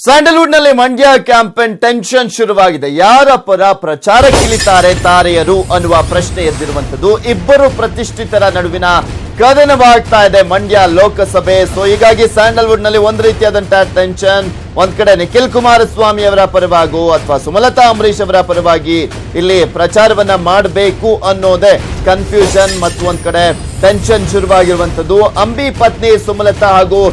Sandalwood ನಲ್ಲಿ Mandya campaign tension ಶುರುವಾಗಿದೆ. ಯಾರ ಪರ ಪ್ರಚಾರಕ್ಕಿಳಿತಾರೆ ತಾರೆಯರು ಅನ್ನುವ ಪ್ರಶ್ನೆ ಎದ್ದಿರುವಂತದ್ದು. ಇಬ್ಬರು ಪ್ರತಿಷ್ಠಿತರ ನಡುವಿನ ಕದನವಾಗ್ತಾ ಇದೆ ಮಂಡ್ಯ ಲೋಕಸಭೆ. ಸೊ ಹೀಗಾಗಿ ಸ್ಯಾಂಡಲ್ವುಡ್ ನಲ್ಲಿ ಒಂದ್ ರೀತಿಯಾದಂತಹ ಟೆನ್ಷನ್. ಒಂದ್ ಕಡೆ ನಿಖಿಲ್ ಕುಮಾರಸ್ವಾಮಿ ಅವರ ಪರವಾಗೂ ಅಥವಾ ಸುಮಲತಾ ಅಂಬರೀಶ್ ಅವರ ಪರವಾಗಿ ಇಲ್ಲಿ ಪ್ರಚಾರವನ್ನ ಮಾಡಬೇಕು ಅನ್ನೋದೇ ಕನ್ಫ್ಯೂಷನ್ ಮತ್ತು ಒಂದ್ ಕಡೆ ಟೆನ್ಷನ್ ಶುರುವಾಗಿರುವಂತದ್ದು. ಅಂಬಿ ಪತ್ನಿ ಸುಮಲತಾ ಹಾಗೂ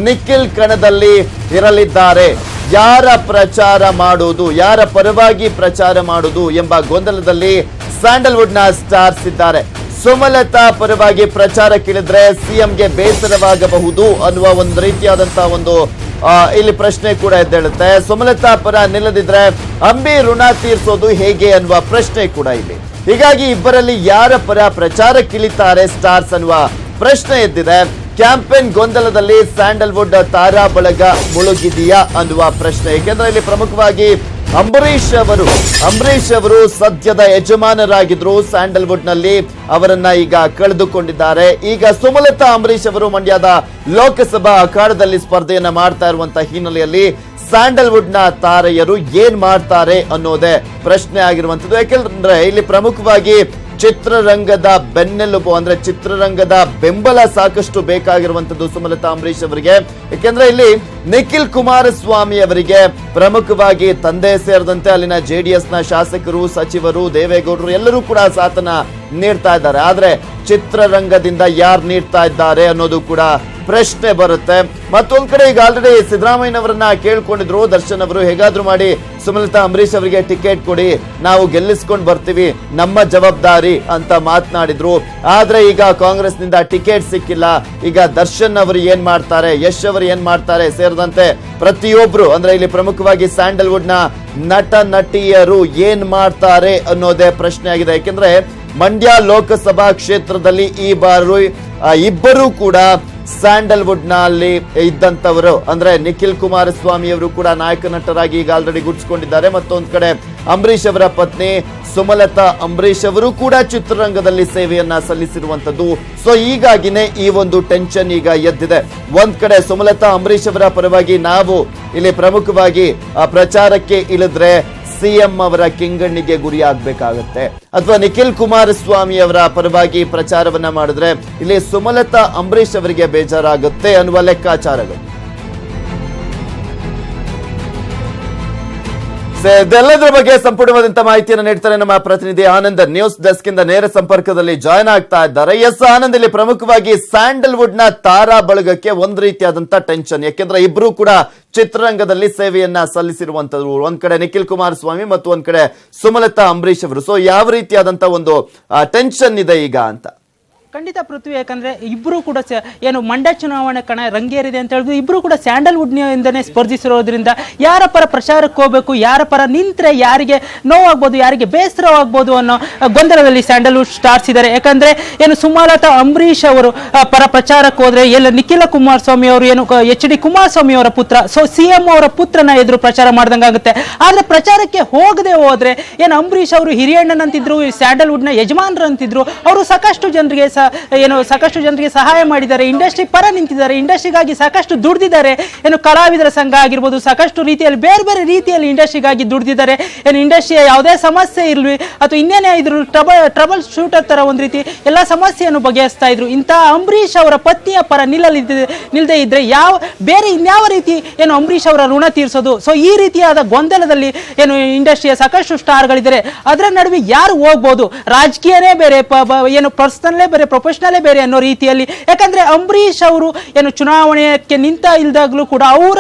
ನಿಖಿಲ್ ಕಣದಲ್ಲಿ ಇರಲಿದ್ದಾರೆ. ಯಾರ ಪ್ರಚಾರ ಮಾಡುವುದು, ಯಾರ ಪರವಾಗಿ ಪ್ರಚಾರ ಮಾಡುವುದು ಎಂಬ ಗೊಂದಲದಲ್ಲಿ ಸ್ಯಾಂಡಲ್ವುಡ್ ನ ಸ್ಟಾರ್ಸ್ ಇದ್ದಾರೆ. ಸುಮಲತಾ ಪರವಾಗಿ ಪ್ರಚಾರಕ್ಕಿಳಿದ್ರೆ ಸಿಎಂಗೆ ಬೇಸರವಾಗಬಹುದು ಅನ್ನುವ ಒಂದು ರೀತಿಯಾದಂತಹ ಒಂದು ಇಲ್ಲಿ ಪ್ರಶ್ನೆ ಕೂಡ ಎದ್ದೇಳುತ್ತೆ. ಸುಮಲತಾ ಪರ ನಿಲ್ಲದಿದ್ರೆ ಅಂಬಿ ಋಣ ತೀರಿಸೋದು ಹೇಗೆ ಅನ್ನುವ ಪ್ರಶ್ನೆ ಕೂಡ ಇಲ್ಲಿ. ಹೀಗಾಗಿ ಇಬ್ಬರಲ್ಲಿ ಯಾರ ಪರ ಪ್ರಚಾರಕ್ಕಿಳಿತಾರೆ ಸ್ಟಾರ್ಸ್ ಅನ್ನುವ ಪ್ರಶ್ನೆ ಎದ್ದಿದೆ. ಕ್ಯಾಂಪೇನ್ ಗೊಂದಲದಲ್ಲಿ ಸ್ಯಾಂಡಲ್ವುಡ್ ತಾರಾ ಬಳಗ ಮುಳುಗಿದೆಯಾ ಅನ್ನುವ ಪ್ರಶ್ನೆ. ಏಕೆಂದ್ರೆ ಇಲ್ಲಿ ಪ್ರಮುಖವಾಗಿ ಅಂಬರೀಶ್ ಅವರು ಸದ್ಯದ ಯಜಮಾನರಾಗಿದ್ರು ಸ್ಯಾಂಡಲ್ವುಡ್ ನಲ್ಲಿ, ಅವರನ್ನ ಈಗ ಕಳೆದುಕೊಂಡಿದ್ದಾರೆ. ಈಗ ಸುಮಲತಾ ಅಂಬರೀಶ್ ಅವರು ಮಂಡ್ಯದ ಲೋಕಸಭಾ ಅಖಾಡದಲ್ಲಿ ಸ್ಪರ್ಧೆಯನ್ನ ಮಾಡ್ತಾ ಇರುವಂತಹ ಹಿನ್ನೆಲೆಯಲ್ಲಿ ಸ್ಯಾಂಡಲ್ವುಡ್ ನ ತಾರೆಯರು ಏನ್ ಮಾಡ್ತಾರೆ ಅನ್ನೋದೇ ಪ್ರಶ್ನೆ ಆಗಿರುವಂತದ್ದು. ಯಾಕೆಂದ್ರೆ ಇಲ್ಲಿ ಪ್ರಮುಖವಾಗಿ ಚಿತ್ರರಂಗದ ಬೆನ್ನೆಲುಬು ಅಂದ್ರೆ ಚಿತ್ರರಂಗದ ಬೆಂಬಲ ಸಾಕಷ್ಟು ಬೇಕಾಗಿರುವಂತದ್ದು ಸುಮಲತಾ ಅಂಬರೀಶ್ ಅವರಿಗೆ. ಯಾಕೆಂದ್ರೆ ಇಲ್ಲಿ ನಿಖಿಲ್ ಕುಮಾರಸ್ವಾಮಿ ಅವರಿಗೆ ಪ್ರಮುಖವಾಗಿ ತಂದೆ ಸೇರಿದಂತೆ ಅಲ್ಲಿನ ಜೆಡಿಎಸ್ ನ ಶಾಸಕರು, ಸಚಿವರು, ದೇವೇಗೌಡರು ಎಲ್ಲರೂ ಕೂಡ ಸಾಥನ ನೀಡ್ತಾ ಇದ್ದಾರೆ. ಆದ್ರೆ ಚಿತ್ರರಂಗದಿಂದ ಯಾರು ನೀಡ್ತಾ ಇದ್ದಾರೆ ಅನ್ನೋದು ಕೂಡ ಪ್ರಶ್ನೆ ಬರುತ್ತೆ. ಮತ್ತೊಂದ್ ಕಡೆ ಈಗ ಆಲ್ರೆಡಿ ಸಿದ್ದರಾಮಯ್ಯನವರನ್ನ ಕೇಳ್ಕೊಂಡಿದ್ರು ದರ್ಶನ್ ಅವರು, ಹೇಗಾದ್ರೂ ಮಾಡಿ ಸುಮಲತಾ ಅಂಬರೀಶ್ ಅವರಿಗೆ ಟಿಕೆಟ್ ಕೊಡಿ, ನಾವು ಗೆಲ್ಲಿಸ್ಕೊಂಡು ಬರ್ತೀವಿ, ನಮ್ಮ ಜವಾಬ್ದಾರಿ ಅಂತ ಮಾತನಾಡಿದ್ರು. ಆದ್ರೆ ಈಗ ಕಾಂಗ್ರೆಸ್ ನಿಂದ ಟಿಕೆಟ್ ಸಿಕ್ಕಿಲ್ಲ. ಈಗ ದರ್ಶನ್ ಅವರು ಏನ್ ಮಾಡ್ತಾರೆ, ಯಶ್ ಅವರು ಏನ್ ಮಾಡ್ತಾರೆ ಸೇರಿದಂತೆ ಪ್ರತಿಯೊಬ್ರು ಅಂದ್ರೆ ಇಲ್ಲಿ ಪ್ರಮುಖವಾಗಿ ಸ್ಯಾಂಡಲ್ವುಡ್ ನ ನಟ ನಟಿಯರು ಏನ್ ಮಾಡ್ತಾರೆ ಅನ್ನೋದೇ ಪ್ರಶ್ನೆ ಆಗಿದೆ. ಯಾಕೆಂದ್ರೆ ಮಂಡ್ಯ ಲೋಕಸಭಾ ಕ್ಷೇತ್ರದಲ್ಲಿ ಈ ಬಾರಿ ಇಬ್ಬರು ಕೂಡ ಸ್ಯಾಂಡಲ್ವುಡ್ ನಲ್ಲಿ ಇದ್ದಂತವರು ಅಂದ್ರೆ ನಿಖಿಲ್ ಕುಮಾರಸ್ವಾಮಿ ಅವರು ಕೂಡ ನಾಯಕ ನಟರಾಗಿ ಈಗ ಆಲ್ರೆಡಿ ಗುರ್ತಿಸಿಕೊಂಡಿದ್ದಾರೆ. ಮತ್ತೊಂದ್ ಕಡೆ ಅಂಬರೀಶ್ ಅವರ ಪತ್ನಿ ಸುಮಲತಾ ಅಂಬರೀಶ್ ಅವರು ಕೂಡ ಚಿತ್ರರಂಗದಲ್ಲಿ ಸೇವೆಯನ್ನ ಸಲ್ಲಿಸಿರುವಂತದ್ದು. ಸೊ ಹೀಗಾಗಿನೇ ಈ ಒಂದು ಟೆನ್ಷನ್ ಈಗ ಎದ್ದಿದೆ. ಒಂದ್ ಕಡೆ ಸುಮಲತಾ ಅಂಬರೀಶ್ ಅವರ ಪರವಾಗಿ ನಾವು ಇಲ್ಲಿ ಪ್ರಮುಖವಾಗಿ ಪ್ರಚಾರಕ್ಕೆ ಇಳಿದ್ರೆ ಸಿಎಂ ಅವರ ಕೆಂಗಣ್ಣಿಗೆ ಗುರಿಯಾಗಬೇಕಾಗತ್ತೆ, ಅಥವಾ ನಿಖಿಲ್ ಕುಮಾರಸ್ವಾಮಿ ಅವರ ಪರವಾಗಿ ಪ್ರಚಾರವನ್ನ ಮಾಡಿದ್ರೆ ಇಲ್ಲಿ ಸುಮಲತಾ ಅಂಬರೀಶ್ ಅವರಿಗೆ ಬೇಜಾರಾಗುತ್ತೆ ಅನ್ನುವ ಲೆಕ್ಕಾಚಾರಗಳು. ಇದೆಲ್ಲದರ ಬಗ್ಗೆ ಸಂಪೂರ್ಣವಾದಂತಹ ಮಾಹಿತಿಯನ್ನು ನೀಡ್ತಾರೆ ನಮ್ಮ ಪ್ರತಿನಿಧಿ ಆನಂದ್. ನ್ಯೂಸ್ ಡೆಸ್ಕ್ ಇಂದ ನೇರ ಸಂಪರ್ಕದಲ್ಲಿ ಜಾಯ್ನ್ ಆಗ್ತಾ ಇದ್ದಾರೆ. ಎಸ್ ಆನಂದ್, ಇಲ್ಲಿ ಪ್ರಮುಖವಾಗಿ ಸ್ಯಾಂಡಲ್ವುಡ್ ನ ತಾರಾ ಬಳಗಕ್ಕೆ ಒಂದ್ ರೀತಿಯಾದಂತಹ ಟೆನ್ಷನ್. ಯಾಕೆಂದ್ರೆ ಇಬ್ರು ಕೂಡ ಚಿತ್ರರಂಗದಲ್ಲಿ ಸೇವೆಯನ್ನ ಸಲ್ಲಿಸಿರುವಂತದ್ದು. ಒಂದ್ ಕಡೆ ನಿಖಿಲ್ ಕುಮಾರಸ್ವಾಮಿ ಮತ್ತು ಒಂದ್ ಕಡೆ ಸುಮಲತಾ ಅಂಬರೀಶ್ ಅವರು. ಸೊ ಯಾವ ರೀತಿಯಾದಂತಹ ಒಂದು ಟೆನ್ಷನ್ ಇದೆ ಈಗ ಅಂತ? ಖಂಡಿತ ಪೃಥ್ವಿ, ಯಾಕಂದ್ರೆ ಇಬ್ರು ಕೂಡ ಏನು ಮಂಡ್ಯ ಚುನಾವಣೆ ಕಣ ರಂಗೇರಿದೆ ಅಂತ ಹೇಳಿದ್ರು. ಇಬ್ರು ಕೂಡ ಸ್ಯಾಂಡಲ್ವುಡ್ ಇಂದನೇ ಸ್ಪರ್ಧಿಸಿರೋದ್ರಿಂದ ಯಾರ ಪರ ಪ್ರಚಾರಕ್ಕೆ ಹೋಗ್ಬೇಕು, ಯಾರ ಪರ ನಿಂತ್ರೆ ಯಾರಿಗೆ ನೋವಾಗ್ಬೋದು, ಯಾರಿಗೆ ಬೇಸರವಾಗ್ಬೋದು ಅನ್ನೋ ಗೊಂದಲದಲ್ಲಿ ಸ್ಯಾಂಡಲ್ವುಡ್ ಸ್ಟಾರ್ಸ್ ಇದ್ದಾರೆ. ಯಾಕಂದ್ರೆ ಏನು ಸುಮಲತಾ ಅಂಬರೀಶ್ ಅವರು ಪರ ಪ್ರಚಾರಕ್ಕೆ ಹೋದ್ರೆ ಎಲ್ಲ ನಿಖಿಲ ಕುಮಾರಸ್ವಾಮಿ ಅವರು ಏನು HD ಕುಮಾರಸ್ವಾಮಿ ಅವರ ಪುತ್ರ, ಸೊ CM ಅವರ ಪುತ್ರನ ಎದುರು ಪ್ರಚಾರ ಮಾಡ್ದಂಗಾಗುತ್ತೆ. ಆದ್ರೆ ಪ್ರಚಾರಕ್ಕೆ ಹೋಗದೆ ಹೋದ್ರೆ ಏನು ಅಂಬರೀಶ್ ಅವರು ಹಿರಿಯಣ್ಣನಂತಿದ್ರು, ಸ್ಯಾಂಡಲ್ವುಡ್ ನ ಯಜಮಾನರಂತಿದ್ರು. ಅವರು ಸಾಕಷ್ಟು ಜನರಿಗೆ ಸಹಾಯ ಮಾಡಿದ್ದಾರೆ, ಇಂಡಸ್ಟ್ರಿ ಪರ ನಿಂತಿದ್ದಾರೆ, ಇಂಡಸ್ಟ್ರಿಗಾಗಿ ಸಾಕಷ್ಟು ದುಡಿದಿದ್ದಾರೆ. ಏನು ಕಲಾವಿದರ ಸಂಘ ಆಗಿರ್ಬೋದು, ಸಾಕಷ್ಟು ರೀತಿಯಲ್ಲಿ ಬೇರೆ ಬೇರೆ ರೀತಿಯಲ್ಲಿ ಇಂಡಸ್ಟ್ರಿಗಾಗಿ ದುಡಿದಿದ್ದಾರೆ. ಏನು ಇಂಡಸ್ಟ್ರಿಯ ಯಾವುದೇ ಸಮಸ್ಯೆ ಇರಲಿ ಅಥವಾ ಇನ್ನೇನೇ ಇದ್ರು ಟ್ರಬಲ್ ಶೂಟರ್ ತರ ಒಂದ್ ರೀತಿ ಎಲ್ಲ ಸಮಸ್ಯೆಯನ್ನು ಬಗೆಹರಿಸ್ತಾ ಇದ್ರು. ಇಂಥ ಅಂಬರೀಶ್ ಅವರ ಪತ್ನಿಯ ಪರ ನಿಲ್ಲದೆ ಇದ್ರೆ ಇನ್ಯಾವ ರೀತಿ ಏನು ಅಂಬರೀಶ್ ಅವರ ಋಣ ತೀರಿಸೋದು? ಸೊ ಈ ರೀತಿಯಾದ ಗೊಂದಲದಲ್ಲಿ ಏನು ಇಂಡಸ್ಟ್ರಿಯ ಸಾಕಷ್ಟು ಸ್ಟಾರ್ಗಳಿದ್ದಾರೆ. ಅದರ ನಡುವೆ ಯಾರು ಹೋಗ್ಬೋದು? ರಾಜಕೀಯನೇ ಬೇರೆ, ಏನು ಪರ್ಸನಲ್ಲೇ ಬೇರೆ, ಪ್ರೊಫೆಷನಲ್ಲೇ ಬೇರೆ ಅನ್ನೋ ರೀತಿಯಲ್ಲಿ. ಯಾಕಂದ್ರೆ ಅಂಬರೀಶ್ ಅವರು ಏನು ಚುನಾವಣೆಗೆ ನಿಂತ ಇಲ್ದಾಗ್ಲೂ ಕೂಡ ಅವರ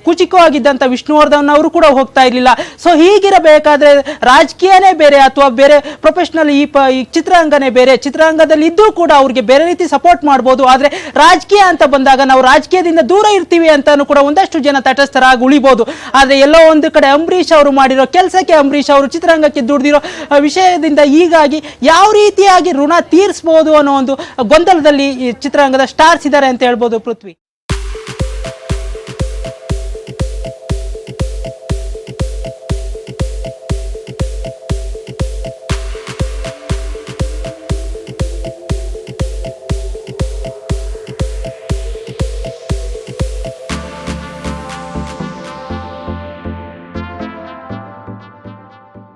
ಕುಚಿಕವಾಗಿದ್ದಂತ ವಿಷ್ಣುವರ್ಧನ್ ಅವರು ಕೂಡ ಹೋಗ್ತಾ ಇರ್ಲಿಲ್ಲ. ಸೊ ಹೀಗಿರಬೇಕಾದ್ರೆ ರಾಜಕೀಯನೇ ಬೇರೆ ಅಥವಾ ಬೇರೆ ಪ್ರೊಫೆಷನಲ್ ಈ ಚಿತ್ರರಂಗನೇ ಬೇರೆ. ಚಿತ್ರರಂಗದಲ್ಲಿ ಇದ್ದು ಕೂಡ ಅವ್ರಿಗೆ ಬೇರೆ ರೀತಿ ಸಪೋರ್ಟ್ ಮಾಡ್ಬೋದು. ಆದ್ರೆ ರಾಜಕೀಯ ಅಂತ ಬಂದಾಗ ನಾವು ರಾಜಕೀಯದಿಂದ ದೂರ ಇರ್ತೀವಿ ಅಂತಾನು ಕೂಡ ಒಂದಷ್ಟು ಜನ ತಟಸ್ಥರಾಗಿ ಉಳಿಬಹುದು. ಆದ್ರೆ ಎಲ್ಲೋ ಒಂದು ಕಡೆ ಅಂಬರೀಶ್ ಅವರು ಮಾಡಿರೋ ಕೆಲಸಕ್ಕೆ, ಅಂಬರೀಶ್ ಅವರು ಚಿತ್ರರಂಗಕ್ಕೆ ದುಡಿದಿರೋ ವಿಷಯದಿಂದ ಹೀಗಾಗಿ ಯಾವ ರೀತಿಯಾಗಿ ಋಣ ತೀರಿಸಬಹುದು ಅನ್ನೋ ಒಂದು ಗೊಂದಲದಲ್ಲಿ ಈ ಚಿತ್ರರಂಗದ ಸ್ಟಾರ್ಸ್ ಇದ್ದಾರೆ ಅಂತ ಹೇಳ್ಬೋದು ಪೃಥ್ವಿ.